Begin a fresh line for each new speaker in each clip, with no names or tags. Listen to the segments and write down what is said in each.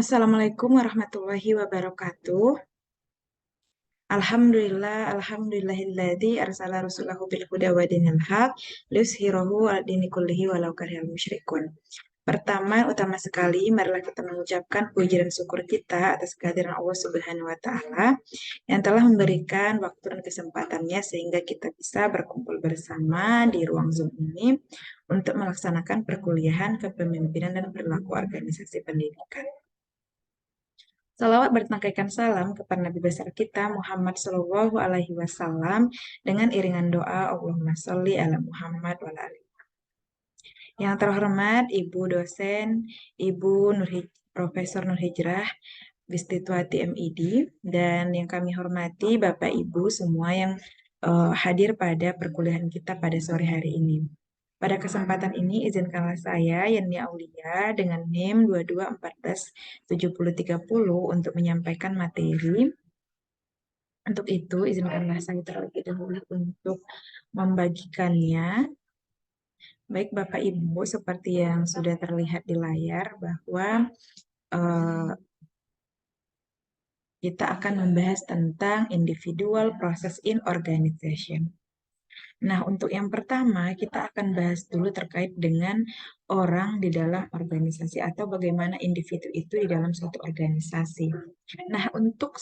Assalamualaikum warahmatullahi wabarakatuh. Alhamdulillahilladzi arsala rasulahu bil huda wa dinil haq liyuzhirahu 'ala dini kullihi walau karihal musyrikun. Pertama, utama sekali, marilah kita mengucapkan puji dan syukur kita atas kehadiran Allah Subhanahu wa Ta'ala yang telah memberikan waktu dan kesempatannya sehingga kita bisa berkumpul bersama di ruang Zoom ini untuk melaksanakan perkuliahan kepemimpinan dan perilaku organisasi pendidikan. Salawat bertangkaikan salam kepada Nabi besar kita Muhammad Shallallahu Alaihi Wasallam dengan iringan doa Allahumma sholli ala Muhammad wa ala ali. Yang terhormat Ibu dosen, Ibu Profesor Nur Hijrah, Bistituati MID, dan yang kami hormati Bapak Ibu semua yang hadir pada perkuliahan kita pada sore hari ini. Pada kesempatan ini, izinkanlah saya, Yani Aulia, dengan NIM 22147030 untuk menyampaikan materi. Untuk itu, izinkanlah saya terlebih dahulu untuk membagikannya. Baik Bapak Ibu, seperti yang sudah terlihat di layar, bahwa kita akan membahas tentang individual process in organization. Nah, untuk yang pertama, kita akan bahas dulu terkait dengan orang di dalam organisasi atau bagaimana individu itu di dalam suatu organisasi. Nah, untuk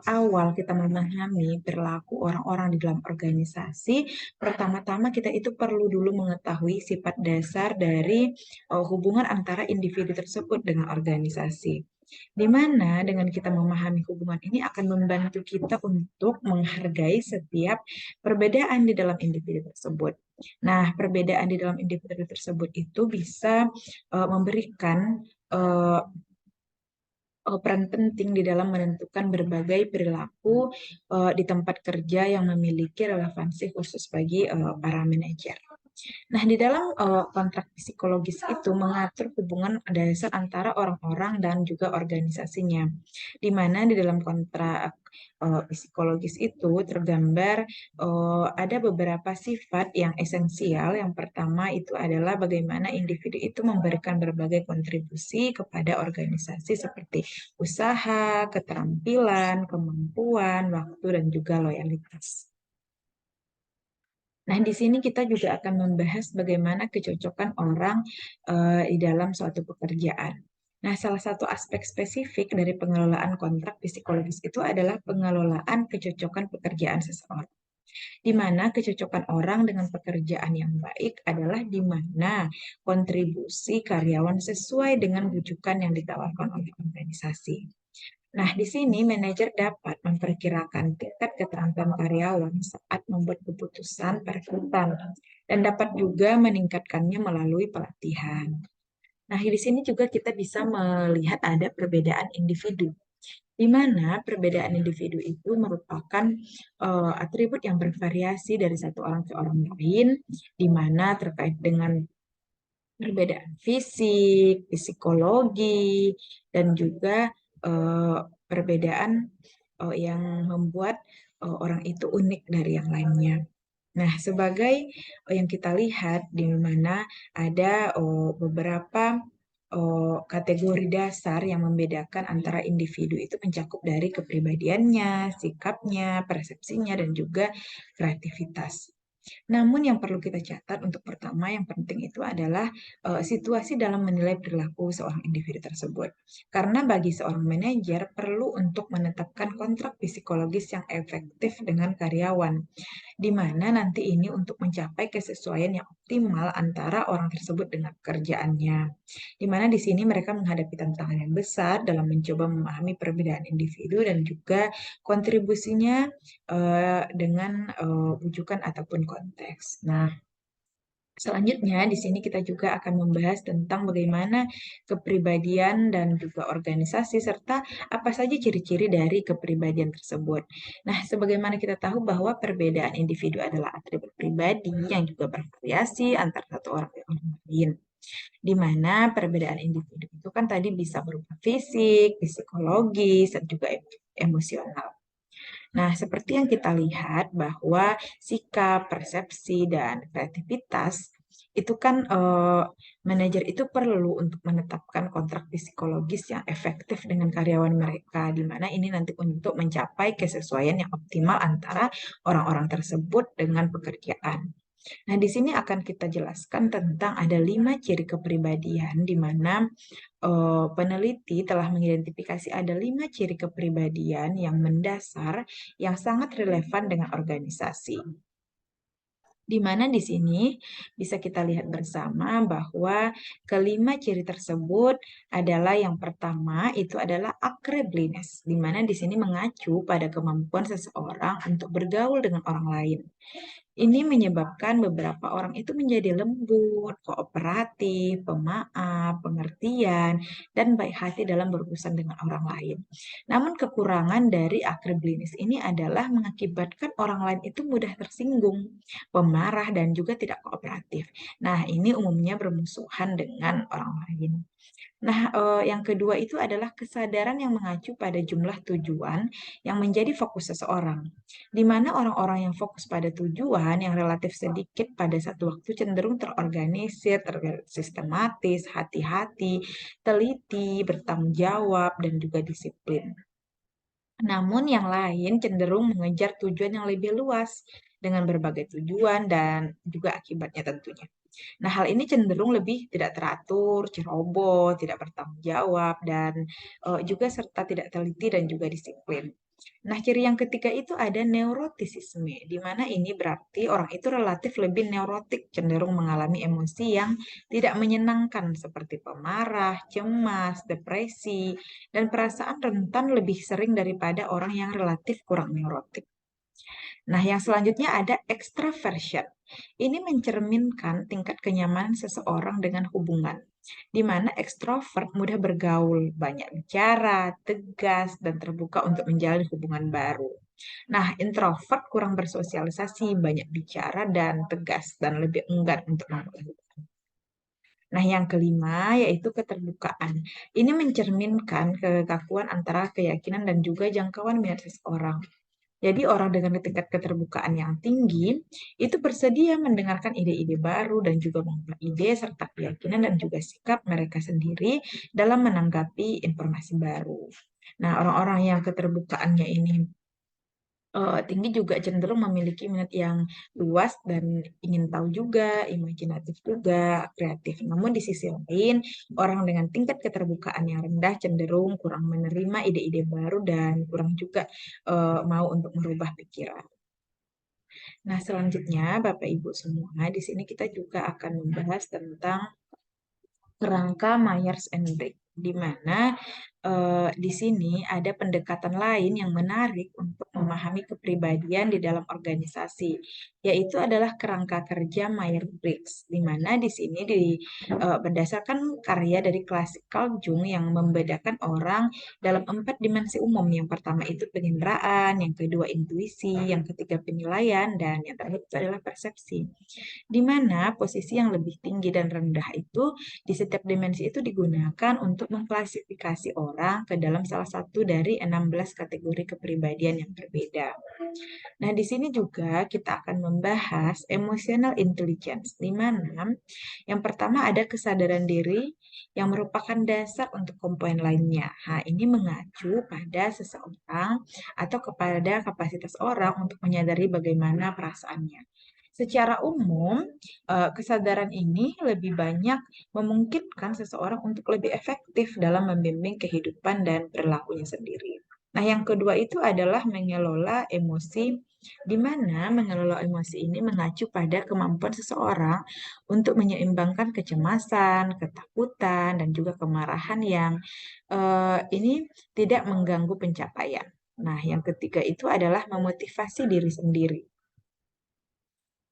awal kita memahami perilaku orang-orang di dalam organisasi, pertama-tama kita itu perlu dulu mengetahui sifat dasar dari hubungan antara individu tersebut dengan organisasi. Di mana dengan kita memahami hubungan ini akan membantu kita untuk menghargai setiap perbedaan di dalam individu tersebut. Nah, perbedaan di dalam individu tersebut itu bisa memberikan peran penting di dalam menentukan berbagai perilaku di tempat kerja yang memiliki relevansi khusus bagi para manajer. Nah, di dalam kontrak psikologis itu mengatur hubungan dasar antara orang-orang dan juga organisasinya. Di mana di dalam kontrak psikologis itu tergambar ada beberapa sifat yang esensial. Yang pertama itu adalah bagaimana individu itu memberikan berbagai kontribusi kepada organisasi seperti usaha, keterampilan, kemampuan, waktu, dan juga loyalitas. Nah, di sini kita juga akan membahas bagaimana kecocokan orang di dalam suatu pekerjaan. Nah, salah satu aspek spesifik dari pengelolaan kontrak psikologis itu adalah pengelolaan kecocokan pekerjaan seseorang. Di mana kecocokan orang dengan pekerjaan yang baik adalah di mana kontribusi karyawan sesuai dengan rujukan yang ditawarkan oleh organisasi. Nah, di sini manajer dapat memperkirakan tingkat keterampilan karyawan saat membuat keputusan perekrutan dan dapat juga meningkatkannya melalui pelatihan. Nah, di sini juga kita bisa melihat ada perbedaan individu, di mana perbedaan individu itu merupakan atribut yang bervariasi dari satu orang ke orang lain, di mana terkait dengan perbedaan fisik, psikologi, dan juga perbedaan yang membuat orang itu unik dari yang lainnya. Nah, sebagai yang kita lihat di mana ada beberapa kategori dasar yang membedakan antara individu itu mencakup dari kepribadiannya, sikapnya, persepsinya, dan juga kreativitas. Namun yang perlu kita catat untuk pertama yang penting itu adalah situasi dalam menilai perilaku seorang individu tersebut. Karena bagi seorang manajer perlu untuk menetapkan kontrak psikologis yang efektif dengan karyawan, di mana nanti ini untuk mencapai kesesuaian yang optimal antara orang tersebut dengan pekerjaannya. Di mana di sini mereka menghadapi tantangan yang besar dalam mencoba memahami perbedaan individu dan juga kontribusinya dengan rujukan ataupun konteks. Nah, selanjutnya di sini kita juga akan membahas tentang bagaimana kepribadian dan juga organisasi serta apa saja ciri-ciri dari kepribadian tersebut. Nah, sebagaimana kita tahu bahwa perbedaan individu adalah atribut pribadi yang juga bervariasi antara satu orang dan orang lain. Di mana perbedaan individu itu kan tadi bisa berupa fisik, psikologis, dan juga emosional. Nah, seperti yang kita lihat bahwa sikap, persepsi, dan kreativitas itu kan manajer itu perlu untuk menetapkan kontrak psikologis yang efektif dengan karyawan mereka, di mana ini nanti untuk mencapai kesesuaian yang optimal antara orang-orang tersebut dengan pekerjaan. Nah, di sini akan kita jelaskan tentang ada 5 ciri kepribadian, di mana peneliti telah mengidentifikasi ada 5 ciri kepribadian yang mendasar yang sangat relevan dengan organisasi. Di mana di sini bisa kita lihat bersama bahwa kelima ciri tersebut adalah yang pertama itu adalah agreeableness, di mana di sini mengacu pada kemampuan seseorang untuk bergaul dengan orang lain. Ini menyebabkan beberapa orang itu menjadi lembut, kooperatif, pemaaf, pengertian, dan baik hati dalam berurusan dengan orang lain. Namun kekurangan dari agreeableness ini adalah mengakibatkan orang lain itu mudah tersinggung, pemarah, dan juga tidak kooperatif. Nah, ini umumnya bermusuhan dengan orang lain. Nah, yang kedua itu adalah kesadaran yang mengacu pada jumlah tujuan yang menjadi fokus seseorang. Di mana orang-orang yang fokus pada tujuan yang relatif sedikit pada satu waktu cenderung terorganisir, tersistematis, hati-hati, teliti, bertanggung jawab, dan juga disiplin. Namun yang lain cenderung mengejar tujuan yang lebih luas dengan berbagai tujuan dan juga akibatnya tentunya. Nah, hal ini cenderung lebih tidak teratur, ceroboh, tidak bertanggung jawab, dan juga serta tidak teliti dan juga disiplin. Nah, ciri yang ketiga itu ada neurotisisme, di mana ini berarti orang itu relatif lebih neurotik, cenderung mengalami emosi yang tidak menyenangkan seperti pemarah, cemas, depresi, dan perasaan rentan lebih sering daripada orang yang relatif kurang neurotik. Nah, yang selanjutnya ada extraversion. Ini mencerminkan tingkat kenyamanan seseorang dengan hubungan, di mana ekstrovert mudah bergaul, banyak bicara, tegas, dan terbuka untuk menjalin hubungan baru. Nah, introvert kurang bersosialisasi, banyak bicara, dan tegas, dan lebih enggan untuk memulai hubungan. Nah, yang kelima yaitu keterbukaan. Ini mencerminkan kekakuan antara keyakinan dan juga jangkauan minat seseorang. Jadi orang dengan tingkat keterbukaan yang tinggi itu bersedia mendengarkan ide-ide baru dan juga mengubah ide serta keyakinan dan juga sikap mereka sendiri dalam menanggapi informasi baru. Nah, orang-orang yang keterbukaannya ini tinggi juga cenderung memiliki minat yang luas dan ingin tahu juga, imajinatif juga, kreatif. Namun di sisi lain, orang dengan tingkat keterbukaan yang rendah cenderung kurang menerima ide-ide baru dan kurang juga mau untuk merubah pikiran. Nah, selanjutnya Bapak Ibu semua, di sini kita juga akan membahas tentang kerangka Myers-Briggs, di mana di sini ada pendekatan lain yang menarik untuk memahami kepribadian di dalam organisasi, yaitu adalah kerangka kerja Myers-Briggs, di mana di sini berdasarkan karya dari klasik Carl Jung yang membedakan orang dalam 4 dimensi umum. Yang pertama itu penginderaan, yang kedua intuisi, yang ketiga penilaian, dan yang terakhir itu adalah persepsi, di mana posisi yang lebih tinggi dan rendah itu di setiap dimensi itu digunakan untuk mengklasifikasi orang ke dalam salah satu dari 16 kategori kepribadian yang berbeda. Nah, di sini juga kita akan membahas emotional intelligence, di mana yang pertama ada kesadaran diri yang merupakan dasar untuk komponen lainnya. Nah, ini mengacu pada seseorang atau kepada kapasitas orang untuk menyadari bagaimana perasaannya. Secara umum, kesadaran ini lebih banyak memungkinkan seseorang untuk lebih efektif dalam membimbing kehidupan dan perilakunya sendiri. Nah, yang kedua itu adalah mengelola emosi, di mana mengelola emosi ini mengacu pada kemampuan seseorang untuk menyeimbangkan kecemasan, ketakutan, dan juga kemarahan yang ini tidak mengganggu pencapaian. Nah, yang ketiga itu adalah memotivasi diri sendiri,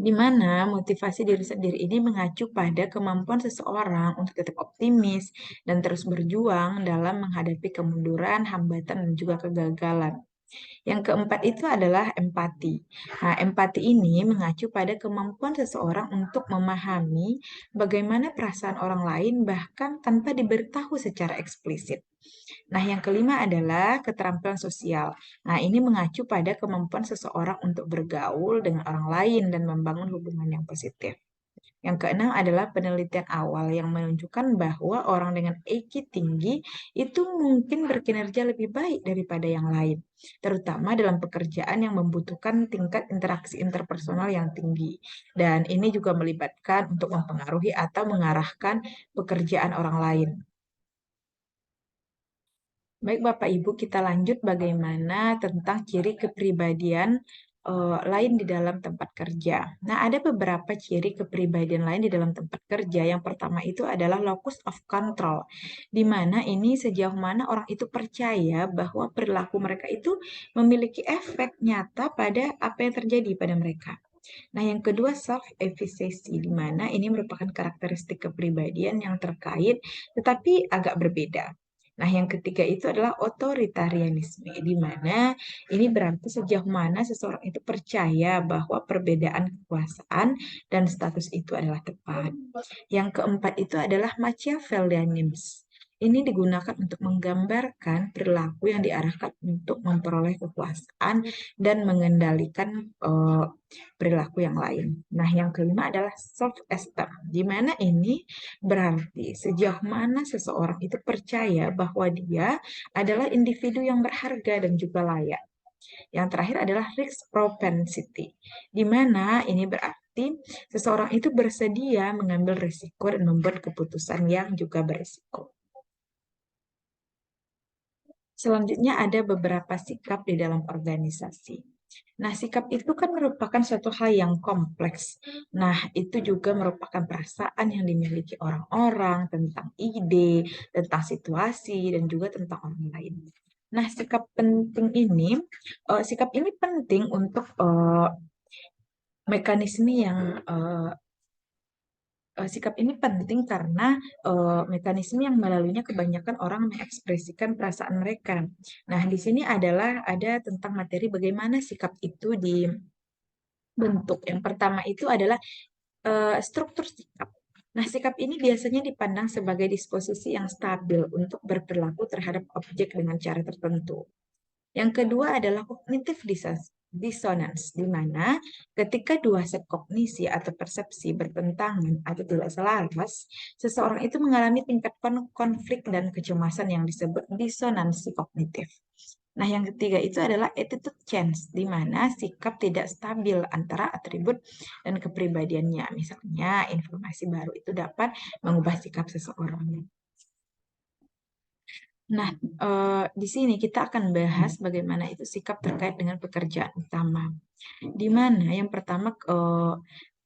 di mana motivasi diri sendiri ini mengacu pada kemampuan seseorang untuk tetap optimis dan terus berjuang dalam menghadapi kemunduran, hambatan, dan juga kegagalan. Yang keempat itu adalah empati. Nah, empati ini mengacu pada kemampuan seseorang untuk memahami bagaimana perasaan orang lain bahkan tanpa diberitahu secara eksplisit. Nah, yang kelima adalah keterampilan sosial. Nah, ini mengacu pada kemampuan seseorang untuk bergaul dengan orang lain dan membangun hubungan yang positif. Yang keenam adalah penelitian awal yang menunjukkan bahwa orang dengan EQ tinggi itu mungkin berkinerja lebih baik daripada yang lain, terutama dalam pekerjaan yang membutuhkan tingkat interaksi interpersonal yang tinggi. Dan ini juga melibatkan untuk mempengaruhi atau mengarahkan pekerjaan orang lain. Baik Bapak Ibu, kita lanjut bagaimana tentang ciri kepribadian lain di dalam tempat kerja. Nah, ada beberapa ciri kepribadian lain di dalam tempat kerja. Yang pertama itu adalah locus of control, di mana ini sejauh mana orang itu percaya bahwa perilaku mereka itu memiliki efek nyata pada apa yang terjadi pada mereka. Nah, yang kedua self-efficacy, di mana ini merupakan karakteristik kepribadian yang terkait tetapi agak berbeda. Nah, yang ketiga itu adalah otoritarianisme, di mana ini berarti sejauh mana seseorang itu percaya bahwa perbedaan kekuasaan dan status itu adalah tepat. Yang keempat itu adalah Machiavellianism. Ini digunakan untuk menggambarkan perilaku yang diarahkan untuk memperoleh kekuasaan dan mengendalikan perilaku yang lain. Nah, yang kelima adalah self-esteem, di mana ini berarti sejauh mana seseorang itu percaya bahwa dia adalah individu yang berharga dan juga layak. Yang terakhir adalah risk propensity, di mana ini berarti seseorang itu bersedia mengambil risiko dan membuat keputusan yang juga berisiko. Selanjutnya ada beberapa sikap di dalam organisasi. Nah, sikap itu kan merupakan suatu hal yang kompleks. Nah, itu juga merupakan perasaan yang dimiliki orang-orang tentang ide, tentang situasi, dan juga tentang orang lain. Nah, sikap ini penting untuk mekanisme yang sikap ini penting karena mekanisme yang melaluinya kebanyakan orang mengekspresikan perasaan mereka. Nah, di sini ada tentang materi bagaimana sikap itu dibentuk. Yang pertama itu adalah struktur sikap. Nah, sikap ini biasanya dipandang sebagai disposisi yang stabil untuk berperilaku terhadap objek dengan cara tertentu. Yang kedua adalah cognitive dissonance, di mana ketika dua set kognisi atau persepsi bertentangan atau tidak selaras, seseorang itu mengalami tingkat konflik dan kecemasan yang disebut disonansi kognitif. Nah, yang ketiga itu adalah attitude change, di mana sikap tidak stabil antara atribut dan kepribadiannya. Misalnya, informasi baru itu dapat mengubah sikap seseorang. Nah, di sini kita akan bahas bagaimana itu sikap terkait dengan pekerjaan utama. Di mana yang pertama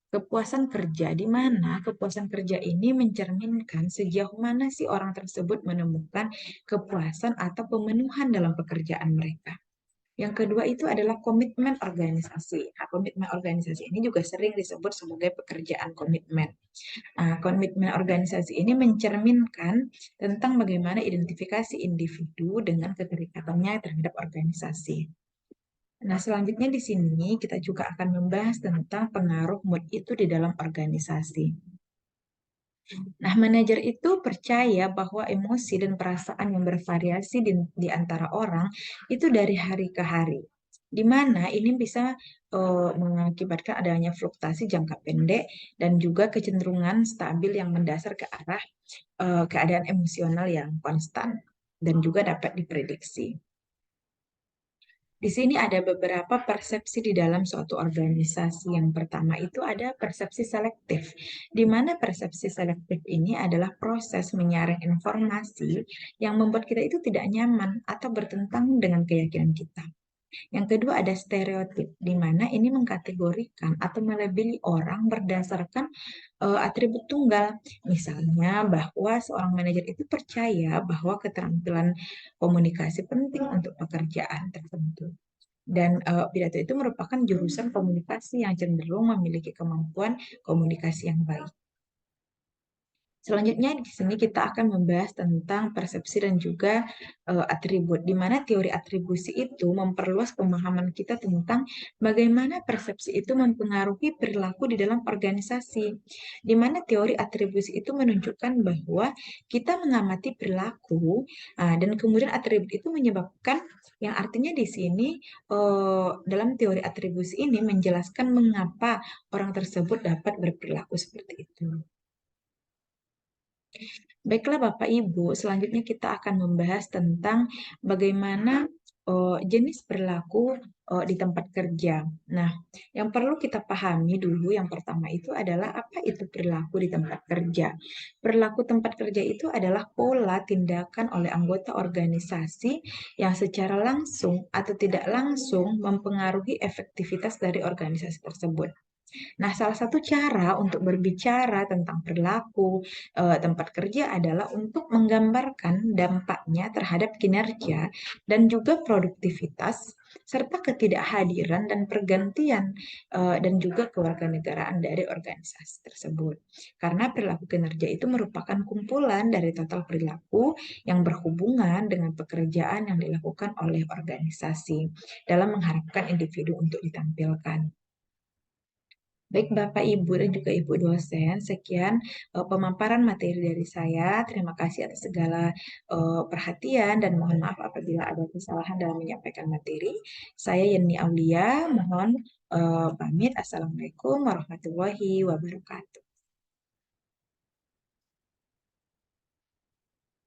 kepuasan kerja, di mana kepuasan kerja ini mencerminkan sejauh mana sih orang tersebut menemukan kepuasan atau pemenuhan dalam pekerjaan mereka. Yang kedua itu adalah komitmen organisasi. Nah, komitmen organisasi ini juga sering disebut sebagai pekerjaan komitmen. Nah, komitmen organisasi ini mencerminkan tentang bagaimana identifikasi individu dengan keterikatannya terhadap organisasi. Nah, selanjutnya di sini kita juga akan membahas tentang pengaruh mood itu di dalam organisasi. Nah, manajer itu percaya bahwa emosi dan perasaan yang bervariasi di antara orang itu dari hari ke hari, di mana ini bisa mengakibatkan adanya fluktuasi jangka pendek dan juga kecenderungan stabil yang mendasar ke arah keadaan emosional yang konstan dan juga dapat diprediksi. Di sini ada beberapa persepsi di dalam suatu organisasi. Yang pertama itu ada persepsi selektif, di mana persepsi selektif ini adalah proses menyaring informasi yang membuat kita itu tidak nyaman atau bertentangan dengan keyakinan kita. Yang kedua ada stereotip, di mana ini mengkategorikan atau melabeli orang berdasarkan atribut tunggal. Misalnya bahwa seorang manajer itu percaya bahwa keterampilan komunikasi penting untuk pekerjaan tertentu. Dan pidato itu merupakan jurusan komunikasi yang cenderung memiliki kemampuan komunikasi yang baik. Selanjutnya di sini kita akan membahas tentang persepsi dan juga atribut, di mana teori atribusi itu memperluas pemahaman kita tentang bagaimana persepsi itu mempengaruhi perilaku di dalam organisasi. Di mana teori atribusi itu menunjukkan bahwa kita mengamati perilaku, dan kemudian atribut itu menyebabkan, yang artinya di sini dalam teori atribusi ini menjelaskan mengapa orang tersebut dapat berperilaku seperti itu. Baiklah Bapak Ibu, selanjutnya kita akan membahas tentang bagaimana jenis perilaku di tempat kerja. Nah, yang perlu kita pahami dulu yang pertama itu adalah apa itu perilaku di tempat kerja. Perilaku tempat kerja itu adalah pola tindakan oleh anggota organisasi yang secara langsung atau tidak langsung mempengaruhi efektivitas dari organisasi tersebut. Nah, salah satu cara untuk berbicara tentang perilaku tempat kerja adalah untuk menggambarkan dampaknya terhadap kinerja dan juga produktivitas, serta ketidakhadiran dan pergantian dan juga kewarganegaraan dari organisasi tersebut. Karena perilaku kinerja itu merupakan kumpulan dari total perilaku yang berhubungan dengan pekerjaan yang dilakukan oleh organisasi dalam mengharapkan individu untuk ditampilkan. Baik Bapak, Ibu, dan juga Ibu dosen, sekian pemaparan materi dari saya. Terima kasih atas segala perhatian dan mohon maaf apabila ada kesalahan dalam menyampaikan materi. Saya Yeni Aulia, mohon pamit. Assalamualaikum warahmatullahi wabarakatuh.